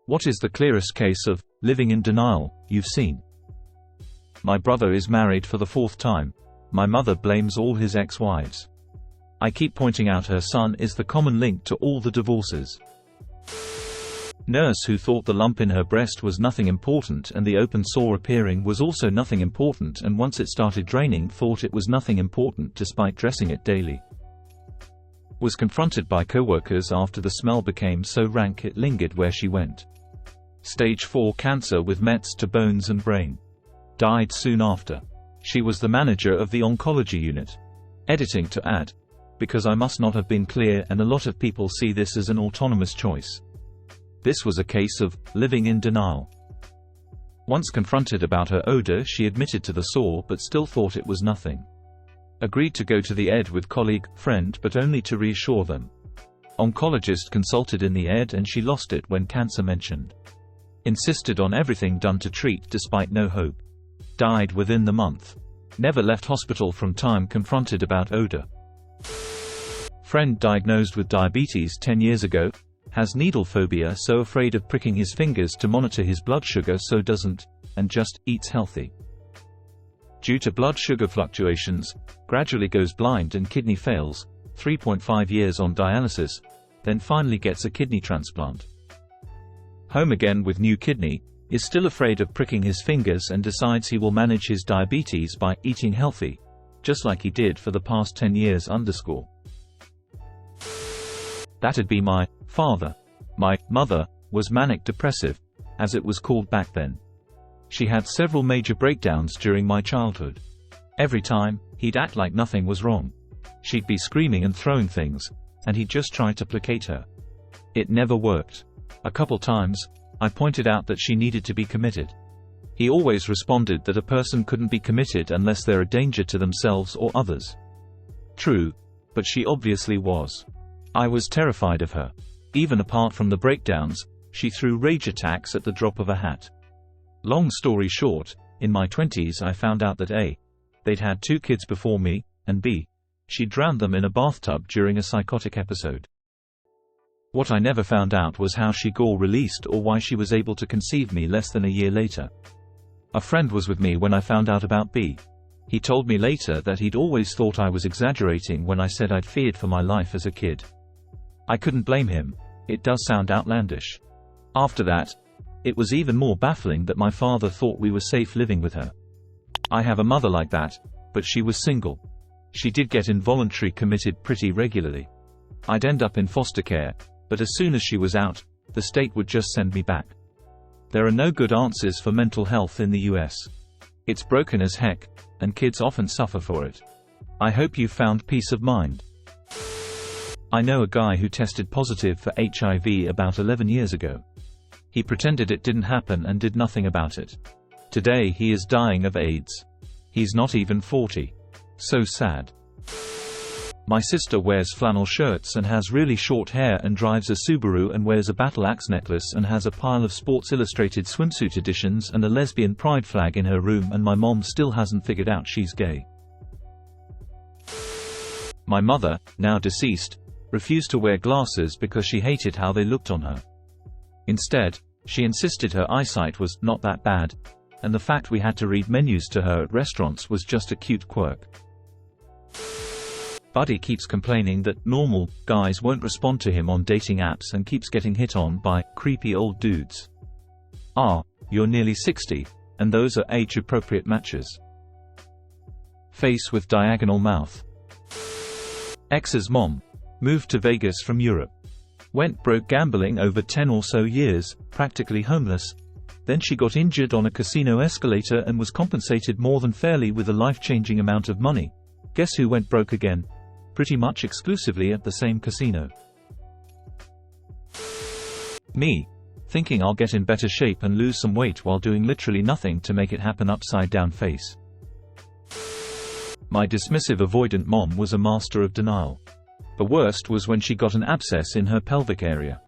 What is the clearest case of living in denial you've seen? My brother is married for the 4th time. My mother blames all his ex-wives. I keep pointing out her son is the common link to all the divorces. Nurse who thought the lump in her breast was nothing important and the open sore appearing was also nothing important, and once it started draining thought it was nothing important despite dressing it daily. Was confronted by co-workers after the smell became so rank it lingered where she went. Stage 4 cancer with mets to bones and brain. Died soon after. She was the manager of the oncology unit. Editing to add. Because I must not have been clear, and a lot of people see this as an autonomous choice. This was a case of living in denial. Once confronted about her odor, she admitted to the sore but still thought it was nothing. Agreed to go to the ED with colleague, friend, but only to reassure them. Oncologist consulted in the ED and she lost it when cancer mentioned. Insisted on everything done to treat despite no hope. Died within the month. Never left hospital from time confronted about odor. Friend diagnosed with diabetes 10 years ago. Has needle phobia, so afraid of pricking his fingers to monitor his blood sugar so doesn't, and just eats healthy. Due to blood sugar fluctuations, gradually goes blind and kidney fails, 3.5 years on dialysis, then finally gets a kidney transplant. Home again with new kidney, is still afraid of pricking his fingers and decides he will manage his diabetes by eating healthy, just like he did for the past 10 years. That'd be my father. My mother was manic depressive, as it was called back then. She had several major breakdowns during my childhood. Every time, he'd act like nothing was wrong. She'd be screaming and throwing things, and he'd just try to placate her. It never worked. A couple times, I pointed out that she needed to be committed. He always responded that a person couldn't be committed unless they're a danger to themselves or others. True, but she obviously was. I was terrified of her. Even apart from the breakdowns, she threw rage attacks at the drop of a hat. Long story short, in my 20s I found out that A. they'd had 2 kids before me, and B. she drowned them in a bathtub during a psychotic episode. What I never found out was how she got released or why she was able to conceive me less than a year later. A friend was with me when I found out about B. He told me later that he'd always thought I was exaggerating when I said I'd feared for my life as a kid. I couldn't blame him. It does sound outlandish. After that, it was even more baffling that my father thought we were safe living with her. I have a mother like that, but she was single. She did get involuntary committed pretty regularly. I'd end up in foster care, but as soon as she was out, the state would just send me back. There are no good answers for mental health in the US. It's broken as heck, and kids often suffer for it. I hope you found peace of mind. I know a guy who tested positive for HIV about 11 years ago. He pretended it didn't happen and did nothing about it. Today he is dying of AIDS. He's not even 40. So sad. My sister wears flannel shirts and has really short hair and drives a Subaru and wears a battle axe necklace and has a pile of Sports Illustrated swimsuit editions and a lesbian pride flag in her room, and my mom still hasn't figured out she's gay. My mother, now deceased, refused to wear glasses because she hated how they looked on her. Instead, she insisted her eyesight was not that bad, and the fact we had to read menus to her at restaurants was just a cute quirk. Buddy keeps complaining that normal guys won't respond to him on dating apps and keeps getting hit on by creepy old dudes. You're nearly 60, and those are age-appropriate matches. Face with diagonal mouth. Ex's mom moved to Vegas from Europe. Went broke gambling over 10 or so years, practically homeless. Then she got injured on a casino escalator and was compensated more than fairly with a life-changing amount of money. Guess who went broke again? Pretty much exclusively at the same casino. Me. Thinking I'll get in better shape and lose some weight while doing literally nothing to make it happen. Upside down face. My dismissive avoidant mom was a master of denial. The worst was when she got an abscess in her pelvic area.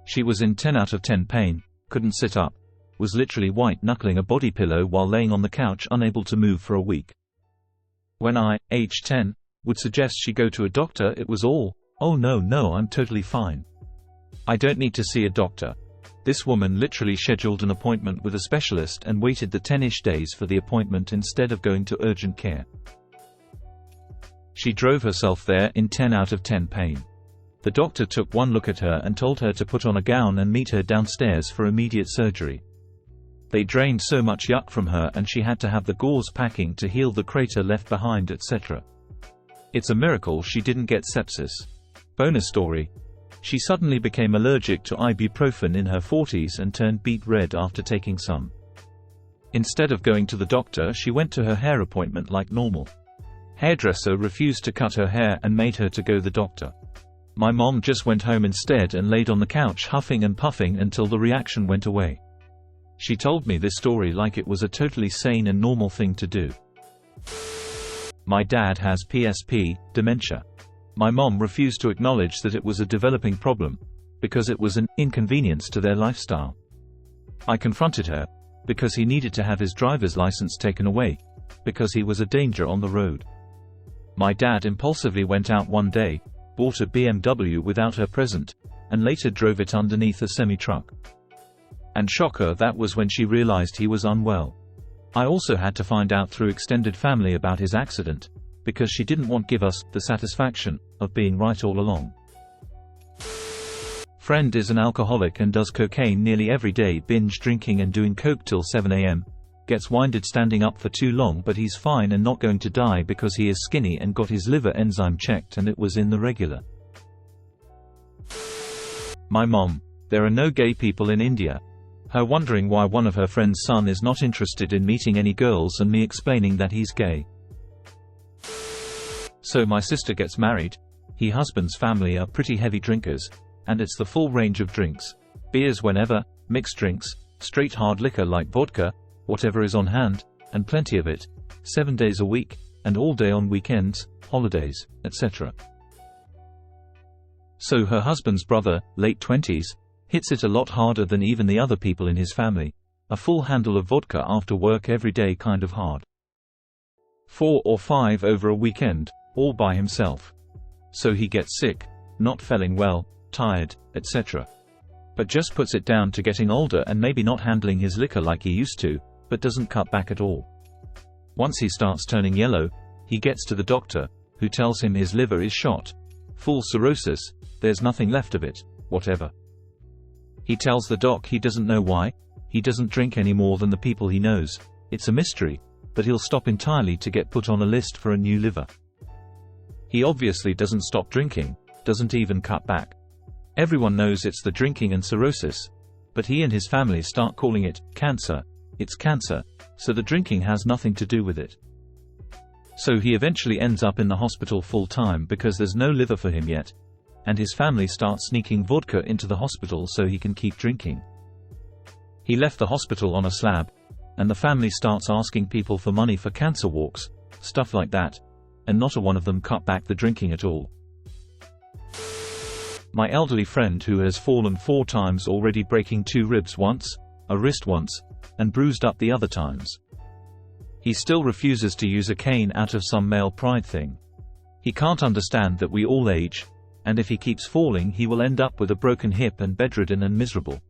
She was in 10 out of 10 pain, couldn't sit up, was literally white-knuckling a body pillow while laying on the couch unable to move for a week. When I, age 10, would suggest she go to a doctor, it was all, "Oh no, I'm totally fine. I don't need to see a doctor. This woman literally scheduled an appointment with a specialist and waited the 10-ish days for the appointment instead of going to urgent care. She drove herself there in 10 out of 10 pain. The doctor took one look at her and told her to put on a gown and meet her downstairs for immediate surgery. They drained so much yuck from her and she had to have the gauze packing to heal the crater left behind, etc. It's a miracle she didn't get sepsis. Bonus story. She suddenly became allergic to ibuprofen in her 40s and turned beet red after taking some. Instead of going to the doctor, she went to her hair appointment like normal. Hairdresser refused to cut her hair and made her to go to the doctor. My mom just went home instead and laid on the couch huffing and puffing until the reaction went away. She told me this story like it was a totally sane and normal thing to do. My dad has PSP, dementia. My mom refused to acknowledge that it was a developing problem, because it was an inconvenience to their lifestyle. I confronted her, because he needed to have his driver's license taken away, because he was a danger on the road. My dad impulsively went out one day, bought a BMW without her present, and later drove it underneath a semi-truck. And shocker, that was when she realized he was unwell. I also had to find out through extended family about his accident, because she didn't want to give us the satisfaction of being right all along. Friend is an alcoholic and does cocaine nearly every day, binge drinking and doing coke till 7 a.m. Gets winded standing up for too long, but he's fine and not going to die because he is skinny and got his liver enzyme checked and it was in the regular. My mom. There are no gay people in India. Her wondering why one of her friend's son is not interested in meeting any girls and me explaining that he's gay. So my sister gets married. Her husband's family are pretty heavy drinkers, and it's the full range of drinks. Beers whenever, mixed drinks, straight hard liquor like vodka, whatever is on hand, and plenty of it, 7 days a week, and all day on weekends, holidays, etc. So her husband's brother, late 20s, hits it a lot harder than even the other people in his family. A full handle of vodka after work every day, kind of hard. 4 or 5 over a weekend, all by himself. So he gets sick, not feeling well, tired, etc. But just puts it down to getting older and maybe not handling his liquor like he used to, but doesn't cut back at all. Once he starts turning yellow, he gets to the doctor, who tells him his liver is shot. Full cirrhosis, there's nothing left of it, whatever. He tells the doc he doesn't know why. He doesn't drink any more than the people he knows. It's a mystery, but he'll stop entirely to get put on a list for a new liver. He obviously doesn't stop drinking, doesn't even cut back. Everyone knows it's the drinking and cirrhosis, but he and his family start calling it cancer. It's cancer, so the drinking has nothing to do with it. So he eventually ends up in the hospital full time because there's no liver for him yet, and his family starts sneaking vodka into the hospital so he can keep drinking. He left the hospital on a slab, and the family starts asking people for money for cancer walks, stuff like that, and not a one of them cut back the drinking at all. My elderly friend who has fallen 4 times already, breaking 2 ribs once, a wrist once, and bruised up the other times. He still refuses to use a cane out of some male pride thing. He can't understand that we all age, and if he keeps falling he will end up with a broken hip and bedridden and miserable.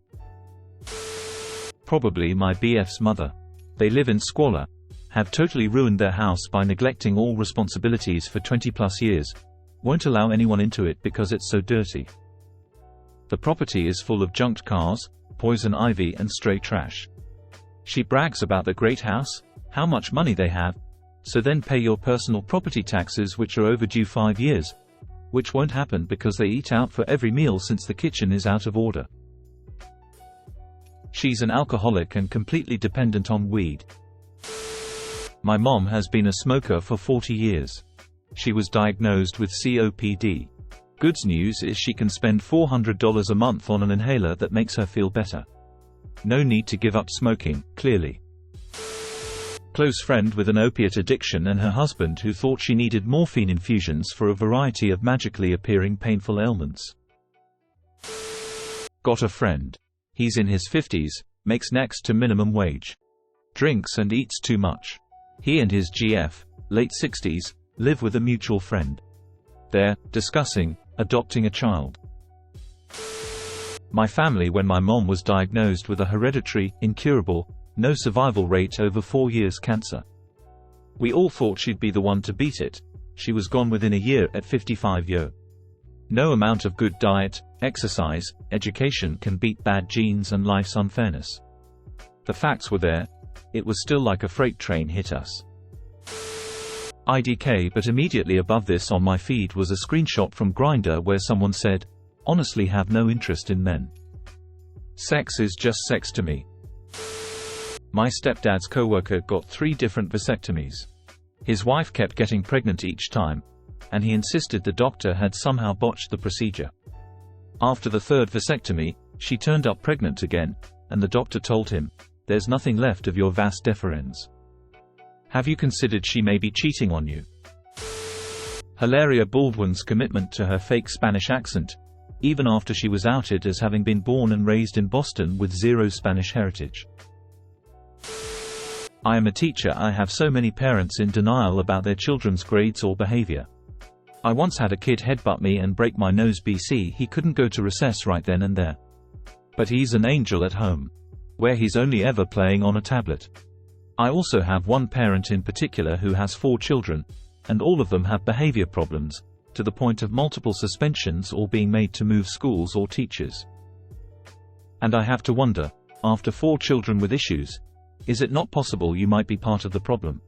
Probably my BF's mother. They live in squalor, have totally ruined their house by neglecting all responsibilities for 20+ years, won't allow anyone into it because it's so dirty. The property is full of junked cars, poison ivy and stray trash. She brags about the great house, how much money they have, so then pay your personal property taxes which are overdue 5 years, which won't happen because they eat out for every meal since the kitchen is out of order. She's an alcoholic and completely dependent on weed. My mom has been a smoker for 40 years. She was diagnosed with COPD. Good news is she can spend $400 a month on an inhaler that makes her feel better. No need to give up smoking, clearly. Close friend with an opiate addiction and her husband who thought she needed morphine infusions for a variety of magically appearing painful ailments. Got a friend. He's in his 50s, makes next to minimum wage. Drinks and eats too much. He and his GF, late 60s, live with a mutual friend. They're discussing adopting a child. My family when my mom was diagnosed with a hereditary, incurable, no survival rate over 4 years cancer. We all thought she'd be the one to beat it. She was gone within a year at 55 years. No amount of good diet, exercise, education can beat bad genes and life's unfairness. The facts were there. It was still like a freight train hit us. IDK. But immediately above this on my feed was a screenshot from Grindr where someone said, "Honestly have no interest in men. Sex is just sex to me." My stepdad's coworker got 3 different vasectomies. His wife kept getting pregnant each time, and he insisted the doctor had somehow botched the procedure. After the 3rd vasectomy, she turned up pregnant again, and the doctor told him, "There's nothing left of your vas deferens. Have you considered she may be cheating on you?" Hilaria Baldwin's commitment to her fake Spanish accent, even after she was outed as having been born and raised in Boston with 0 Spanish heritage. I am a teacher. I have so many parents in denial about their children's grades or behavior. I once had a kid headbutt me and break my nose. He couldn't go to recess right then and there. But he's an angel at home, where he's only ever playing on a tablet. I also have one parent in particular who has 4 children, and all of them have behavior problems, to the point of multiple suspensions or being made to move schools or teachers. And I have to wonder, after 4 children with issues, is it not possible you might be part of the problem?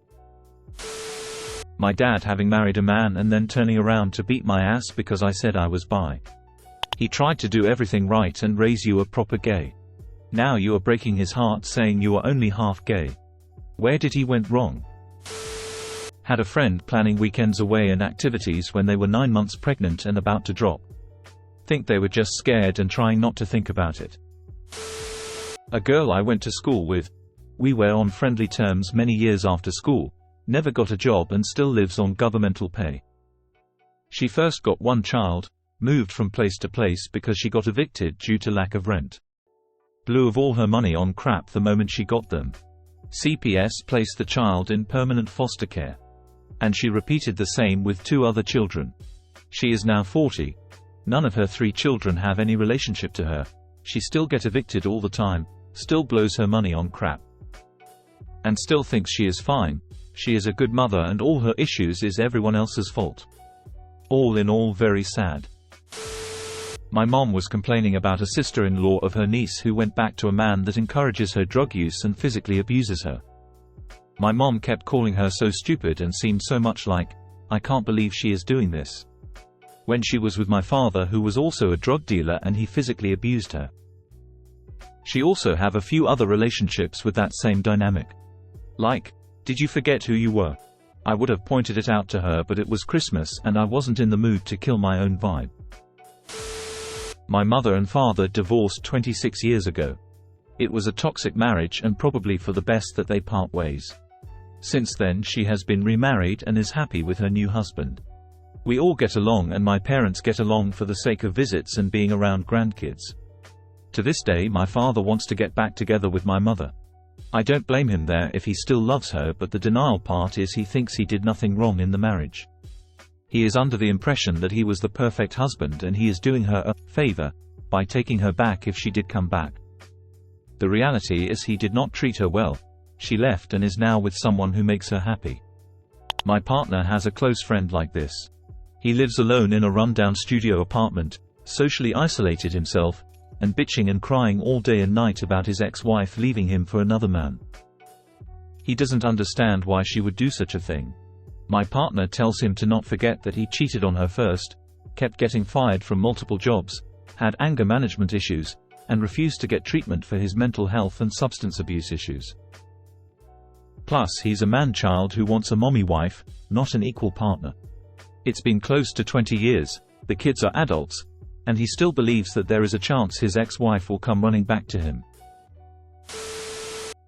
My dad having married a man and then turning around to beat my ass because I said I was bi. He tried to do everything right and raise you a proper gay. Now you are breaking his heart saying you are only half gay. Where did he went wrong? Had a friend planning weekends away and activities when they were 9 months pregnant and about to drop. Think they were just scared and trying not to think about it. A girl I went to school with. We were on friendly terms many years after school, never got a job and still lives on governmental pay. She first got 1 child, moved from place to place because she got evicted due to lack of rent. Blew of all her money on crap the moment she got them. CPS placed the child in permanent foster care. And she repeated the same with 2 other children. She is now 40. None of her 3 children have any relationship to her. She still gets evicted all the time, still blows her money on crap. And still thinks she is fine. She is a good mother and all her issues is everyone else's fault. All in all very sad. My mom was complaining about a sister-in-law of her niece who went back to a man that encourages her drug use and physically abuses her. My mom kept calling her so stupid and seemed so much like, "I can't believe she is doing this," when she was with my father who was also a drug dealer and he physically abused her. She also have a few other relationships with that same dynamic. Like, "Did you forget who you were?" I would have pointed it out to her but it was Christmas and I wasn't in the mood to kill my own vibe. My mother and father divorced 26 years ago. It was a toxic marriage and probably for the best that they part ways. Since then she has been remarried and is happy with her new husband. We all get along and my parents get along for the sake of visits and being around grandkids. To this day my father wants to get back together with my mother. I don't blame him there if he still loves her, but the denial part is he thinks he did nothing wrong in the marriage. He is under the impression that he was the perfect husband and he is doing her a favor by taking her back if she did come back. The reality is he did not treat her well. She left and is now with someone who makes her happy. My partner has a close friend like this. He lives alone in a rundown studio apartment, socially isolated himself, and bitching and crying all day and night about his ex-wife leaving him for another man. He doesn't understand why she would do such a thing. My partner tells him to not forget that he cheated on her first, kept getting fired from multiple jobs, had anger management issues, and refused to get treatment for his mental health and substance abuse issues. Plus he's a man-child who wants a mommy wife, not an equal partner. It's been close to 20 years, the kids are adults, and he still believes that there is a chance his ex-wife will come running back to him.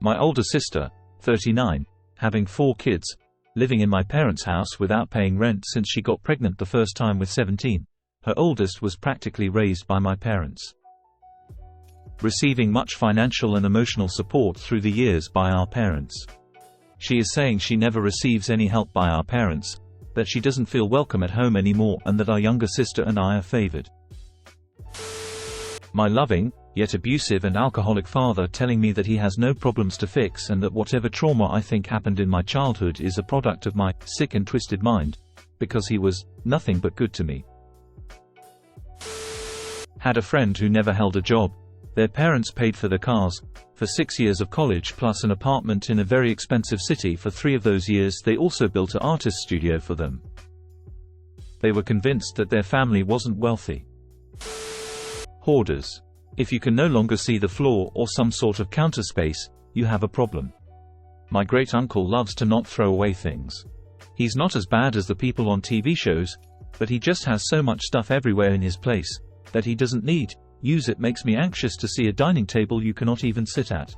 My older sister, 39, having 4 kids, living in my parents' house without paying rent since she got pregnant the first time with 17. Her oldest was practically raised by my parents. Receiving much financial and emotional support through the years by our parents. She is saying she never receives any help by our parents, that she doesn't feel welcome at home anymore and that our younger sister and I are favored. My loving, yet abusive and alcoholic father telling me that he has no problems to fix and that whatever trauma I think happened in my childhood is a product of my sick and twisted mind, because he was nothing but good to me. Had a friend who never held a job. Their parents paid for their cars, for 6 years of college plus an apartment in a very expensive city for 3 of those years. They also built an artist studio for them. They were convinced that their family wasn't wealthy. Hoarders. If you can no longer see the floor or some sort of counter space, you have a problem. My great uncle loves to not throw away things. He's not as bad as the people on TV shows, but he just has so much stuff everywhere in his place that he doesn't need. Use it makes me anxious to see a dining table you cannot even sit at.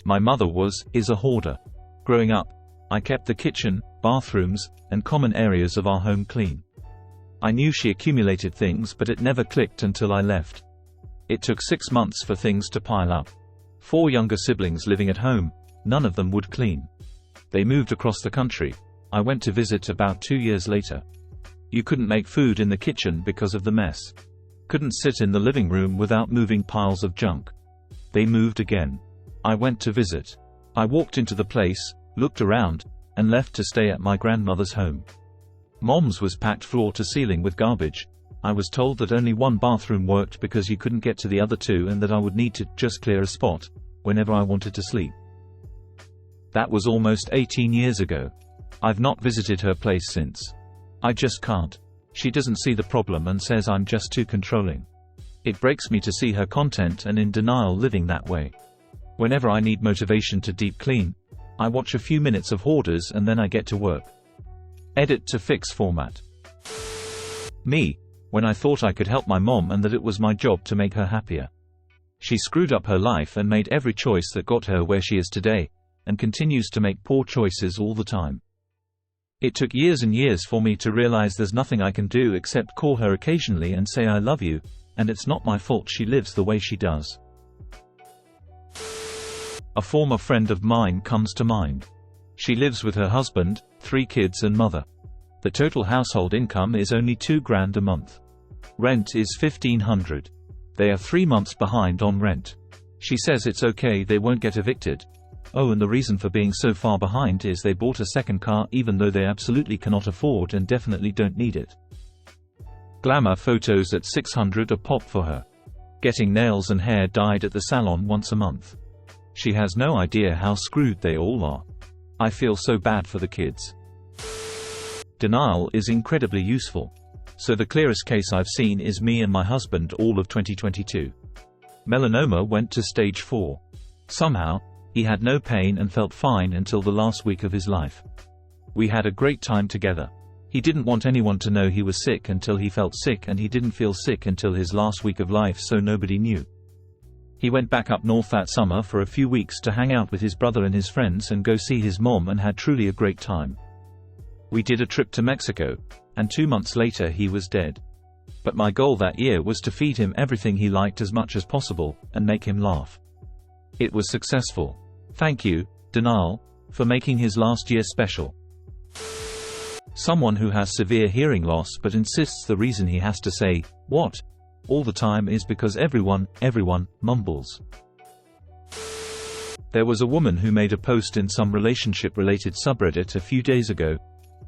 My mother is a hoarder. Growing up, I kept the kitchen, bathrooms, and common areas of our home clean. I knew she accumulated things, but it never clicked until I left. It took 6 months for things to pile up. 4 younger siblings living at home, none of them would clean. They moved across the country. I went to visit about 2 years later. You couldn't make food in the kitchen because of the mess. Couldn't sit in the living room without moving piles of junk. They moved again. I went to visit. I walked into the place, looked around, and left to stay at my grandmother's home. Mom's was packed floor to ceiling with garbage. I was told that only one bathroom worked because you couldn't get to the other 2 and that I would need to just clear a spot whenever I wanted to sleep. That was almost 18 years ago. I've not visited her place since. I just can't. She doesn't see the problem and says I'm just too controlling. It breaks me to see her content and in denial living that way. Whenever I need motivation to deep clean, I watch a few minutes of Hoarders and then I get to work. Edit to fix format. Me, when I thought I could help my mom and that it was my job to make her happier. She screwed up her life and made every choice that got her where she is today, and continues to make poor choices all the time. It took years and years for me to realize there's nothing I can do except call her occasionally and say I love you, and it's not my fault she lives the way she does. A former friend of mine comes to mind. She lives with her husband, 3 kids and mother. The total household income is only $2,000 a month. Rent is $1,500. They are 3 months behind on rent. She says it's okay, they won't get evicted. Oh, and the reason for being so far behind is they bought a second car even though they absolutely cannot afford and definitely don't need it. Glamour photos at $600 a pop for her. Getting nails and hair dyed at the salon once a month. She has no idea how screwed they all are. I feel so bad for the kids. Denial is incredibly useful. So the clearest case I've seen is me and my husband all of 2022. Melanoma went to stage 4. Somehow, he had no pain and felt fine until the last week of his life. We had a great time together. He didn't want anyone to know he was sick until he felt sick, and he didn't feel sick until his last week of life, so nobody knew. He went back up north that summer for a few weeks to hang out with his brother and his friends and go see his mom, and had truly a great time. We did a trip to Mexico, and 2 months later he was dead. But my goal that year was to feed him everything he liked as much as possible, and make him laugh. It was successful. Thank you, denial, for making his last year special. Someone who has severe hearing loss but insists the reason he has to say, "What?" all the time is because everyone mumbles. There was a woman who made a post in some relationship-related subreddit a few days ago,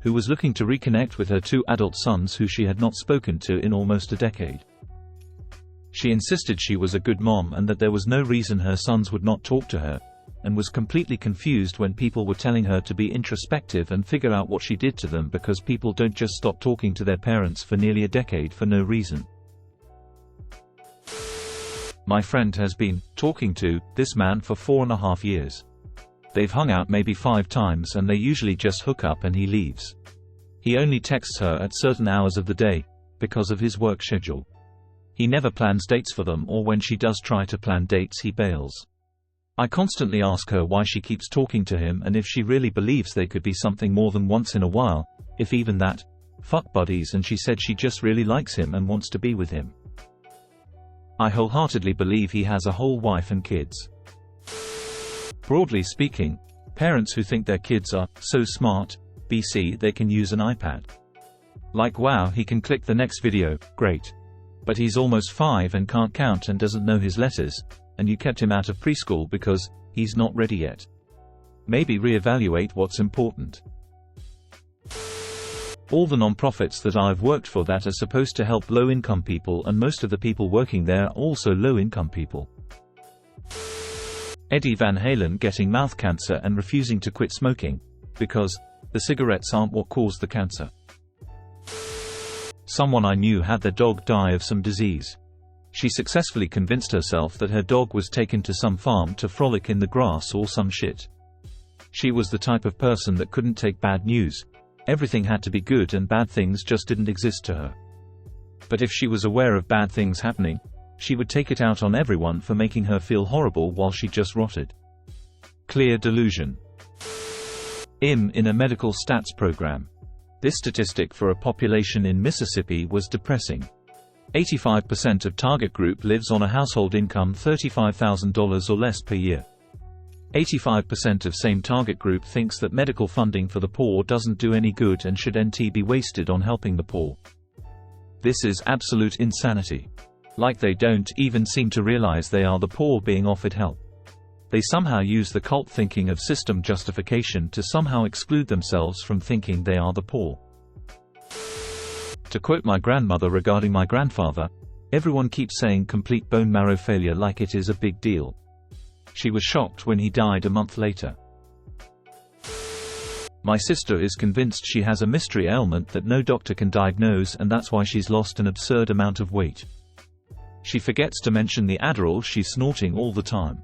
who was looking to reconnect with her 2 adult sons who she had not spoken to in almost a decade. She insisted she was a good mom and that there was no reason her sons would not talk to her, and was completely confused when people were telling her to be introspective and figure out what she did to them, because people don't just stop talking to their parents for nearly a decade for no reason. My friend has been talking to this man for 4.5 years. They've hung out maybe 5 times and they usually just hook up and he leaves. He only texts her at certain hours of the day, because of his work schedule. He never plans dates for them, or when she does try to plan dates he bails. I constantly ask her why she keeps talking to him and if she really believes they could be something more than once in a while, if even that, fuck buddies, and she said she just really likes him and wants to be with him. I wholeheartedly believe he has a whole wife and kids. Broadly speaking, parents who think their kids are so smart, BC they can use an iPad. Like, wow, he can click the next video, great. But he's almost 5 and can't count and doesn't know his letters, and you kept him out of preschool because he's not ready yet. Maybe reevaluate what's important. All the non-profits that I've worked for that are supposed to help low-income people, and most of the people working there are also low-income people. Eddie Van Halen getting mouth cancer and refusing to quit smoking because the cigarettes aren't what caused the cancer. Someone I knew had their dog die of some disease. She successfully convinced herself that her dog was taken to some farm to frolic in the grass or some shit. She was the type of person that couldn't take bad news. Everything had to be good and bad things just didn't exist to her. But if she was aware of bad things happening, she would take it out on everyone for making her feel horrible while she just rotted. Clear delusion. In a medical stats program. This statistic for a population in Mississippi was depressing. 85% of target group lives on a household income $35,000 or less per year. 85% of same target group thinks that medical funding for the poor doesn't do any good and should be wasted on helping the poor. This is absolute insanity. Like they don't even seem to realize they are the poor being offered help. They somehow use the cult thinking of system justification to somehow exclude themselves from thinking they are the poor. To quote my grandmother regarding my grandfather, everyone keeps saying complete bone marrow failure like it is a big deal. She was shocked when he died a month later. My sister is convinced she has a mystery ailment that no doctor can diagnose, and that's why she's lost an absurd amount of weight. She forgets to mention the Adderall she's snorting all the time.